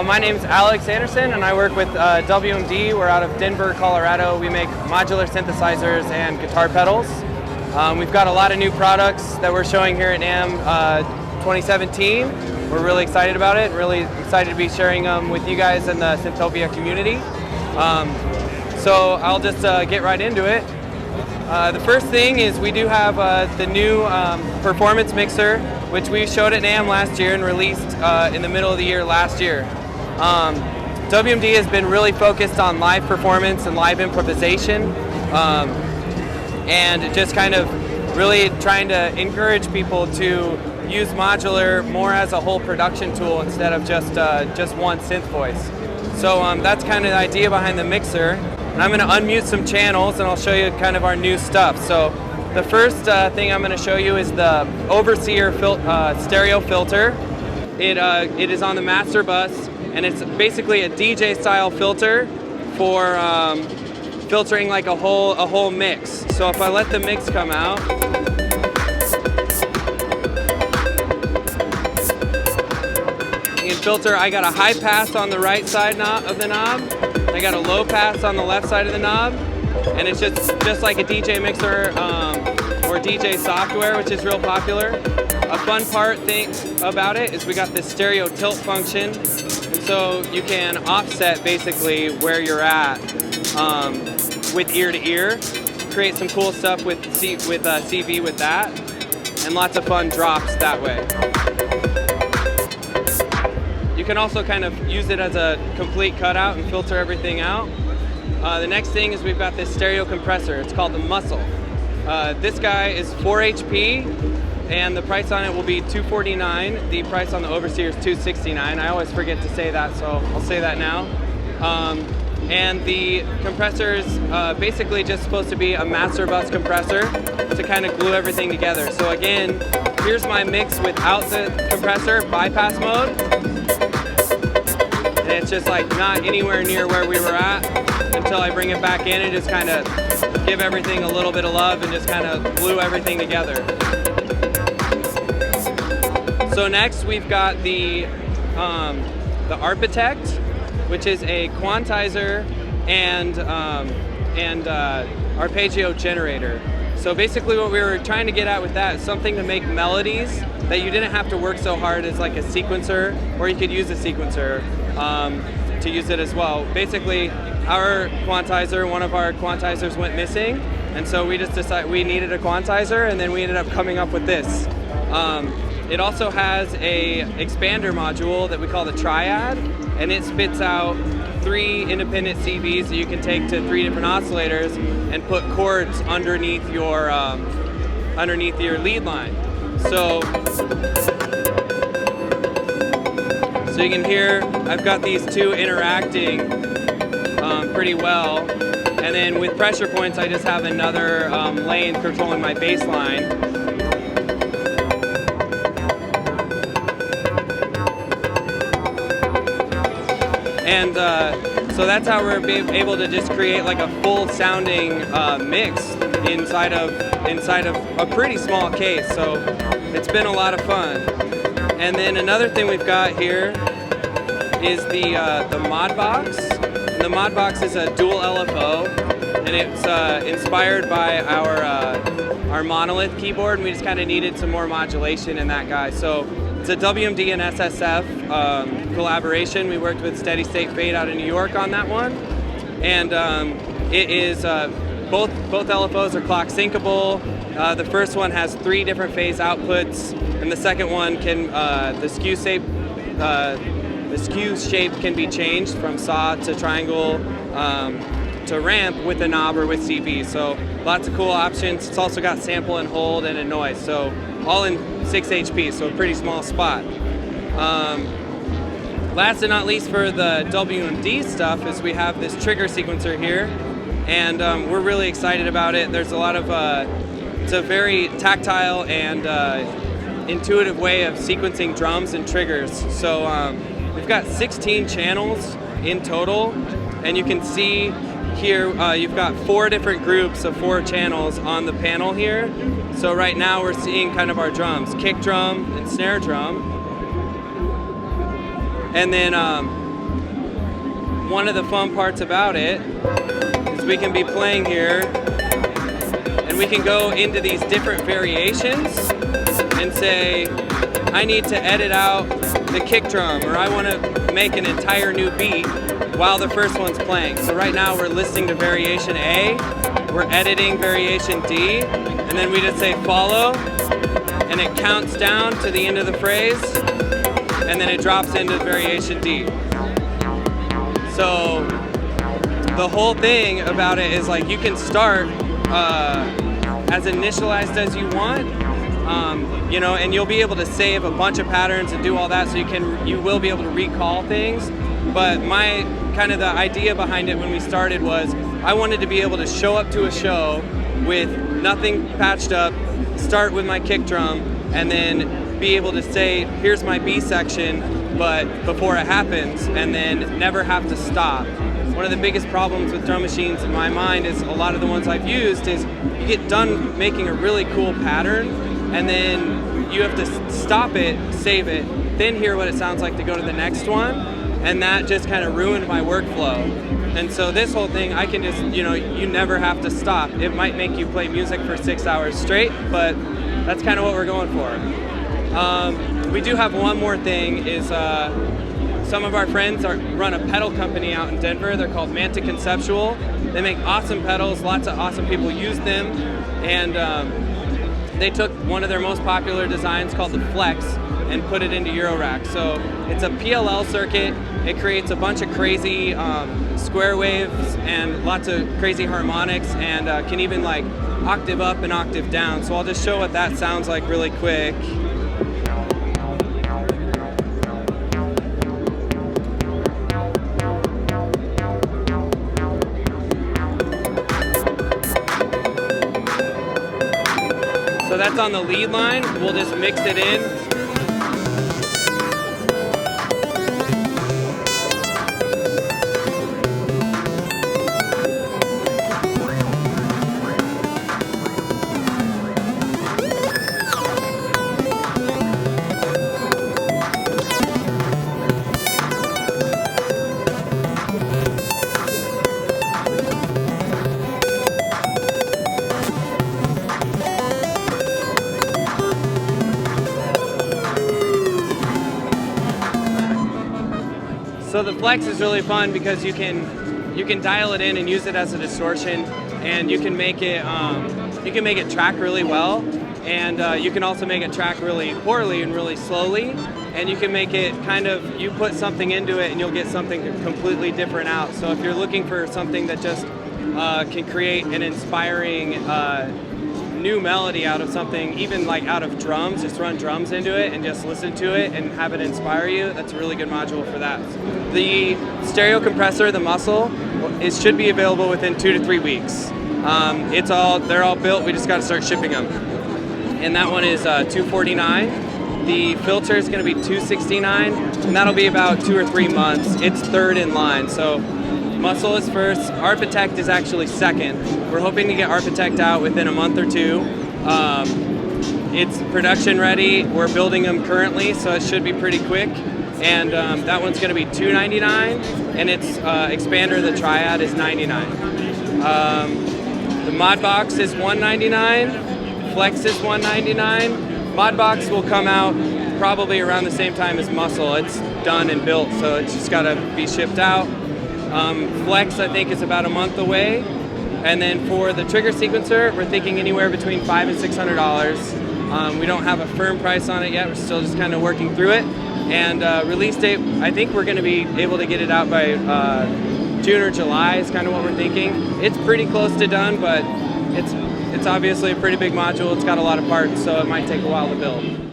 My name's Alex Anderson, and I work with WMD. We're out of Denver, Colorado. We make modular synthesizers and guitar pedals. We've got a lot of new products that we're showing here at NAMM 2017. We're really excited about it, really excited to be sharing them with you guys in the Synthtopia community. So I'll just get right into it. The first thing is we do have the new performance mixer, which we showed at NAMM last year and released in the middle of the year last year. WMD has been really focused on live performance and live improvisation, and just kind of really trying to encourage people to use modular more as a whole production tool instead of just one synth voice. So that's kind of the idea behind the mixer. And I'm going to unmute some channels and I'll show you kind of our new stuff. So the first thing I'm going to show you is the Overseer stereo filter. It is on the master bus, and it's basically a DJ style filter for filtering like a whole mix. So if I let the mix come out, you can filter. I got a high pass on the right side of the knob. I got a low pass on the left side of the knob, and it's just like a DJ mixer or DJ software, which is real popular. A fun thing about it is we got this stereo tilt function, and so you can offset basically where you're at with ear to ear. Create some cool stuff with CV with that, and lots of fun drops that way. You can also kind of use it as a complete cutout and filter everything out. The next thing is we've got this stereo compressor. It's called the Muscle. This guy is 4 HP, and the price on it will be $249. The price on the Overseer is $269. I always forget to say that, so I'll say that now. And the compressor is basically just supposed to be a master bus compressor to kind of glue everything together. So again, here's my mix without the compressor, bypass mode. And it's just like not anywhere near where we were at until I bring it back in and just kind of give everything a little bit of love and just kind of glue everything together. So next we've got the Architect, which is a quantizer and arpeggio generator. So basically what we were trying to get at with that is something to make melodies that you didn't have to work so hard as like a sequencer, or you could use a sequencer to use it as well. Basically, our quantizer, one of our quantizers went missing, and so we just decided we needed a quantizer, and then we ended up coming up with this. It also has a expander module that we call the Triad, and it spits out 3 independent CVs that you can take to 3 different oscillators and put chords underneath your lead line. So you can hear I've got these 2 interacting pretty well, and then with pressure points I just have another lane controlling my bass line. And so that's how we're able to just create like a full sounding mix inside of a pretty small case. So it's been a lot of fun. And then another thing we've got here is the Modbox. And the Modbox is a dual LFO, and it's inspired by our Monolith keyboard, and we just kind of needed some more modulation in that guy. So it's a WMD and SSF collaboration. We worked with Steady State Fade out in New York on that one, and it is both LFOs are clock syncable. The first one has 3 different phase outputs, and the second one can the skew shape can be changed from saw to triangle to ramp with a knob or with CV. So lots of cool options. It's also got sample and hold and a noise. So all in 6 HP, so a pretty small spot. Last and not least for the WMD stuff is we have this trigger sequencer here, and we're really excited about it. There's a lot of, it's a very tactile and intuitive way of sequencing drums and triggers. So we've got 16 channels in total, and you can see here you've got 4 different groups of 4 channels on the panel here. So right now we're seeing kind of our drums, kick drum and snare drum. And then one of the fun parts about it is we can be playing here and we can go into these different variations and say, I need to edit out the kick drum, or I want to make an entire new beat while the first one's playing. So right now we're listening to variation A, we're editing variation D, and then we just say follow, and it counts down to the end of the phrase, and then it drops into variation D. So the whole thing about it is like you can start as initialized as you want, you know, and you'll be able to save a bunch of patterns and do all that, so you will be able to recall things. But my kind of the idea behind it when we started was I wanted to be able to show up to a show with nothing patched up, start with my kick drum, and then be able to say, here's my B section, but before it happens, and then never have to stop. One of the biggest problems with drum machines in my mind is a lot of the ones I've used is you get done making a really cool pattern, and then you have to stop it, save it, then hear what it sounds like to go to the next one, and that just kind of ruined my workflow. And so this whole thing, I can just, you know, you never have to stop. It might make you play music for 6 hours straight, but that's kind of what we're going for. We do have one more thing, is some of our friends run a pedal company out in Denver. They're called Manta Conceptual. They make awesome pedals, lots of awesome people use them, and they took one of their most popular designs called the Flex and put it into Eurorack. So it's a PLL circuit. It creates a bunch of crazy square waves and lots of crazy harmonics, and can even like octave up and octave down. So I'll just show what that sounds like really quick. So that's on the lead line. We'll just mix it in. So the Flex is really fun because you can dial it in and use it as a distortion, and you can make it track really well, and you can also make it track really poorly and really slowly, and you can make it kind of, you put something into it and you'll get something completely different out. So if you're looking for something that just can create an inspiring new melody out of something, even like out of drums, just run drums into it and just listen to it and have it inspire you, that's a really good module for that. The stereo compressor, the Muscle, it should be available within 2 to 3 weeks. They're all built, we just got to start shipping them. And that one is $249. The filter is going to be $269, and that'll be about 2 or 3 months. It's third in line, so Muscle is first. Architect is actually second. We're hoping to get Architect out within a month or two. It's production ready. We're building them currently, so it should be pretty quick. And that one's going to be $299, and its expander, the Triad, is $99. The Modbox is $199. Flex is $199. Modbox will come out probably around the same time as Muscle. It's done and built, so it's just got to be shipped out. Flex, I think, is about a month away. And then for the trigger sequencer, we're thinking anywhere between $500 and $600. We don't have a firm price on it yet. We're still just kind of working through it. And release date, I think we're going to be able to get it out by June or July is kind of what we're thinking. It's pretty close to done, but it's obviously a pretty big module. It's got a lot of parts, so it might take a while to build.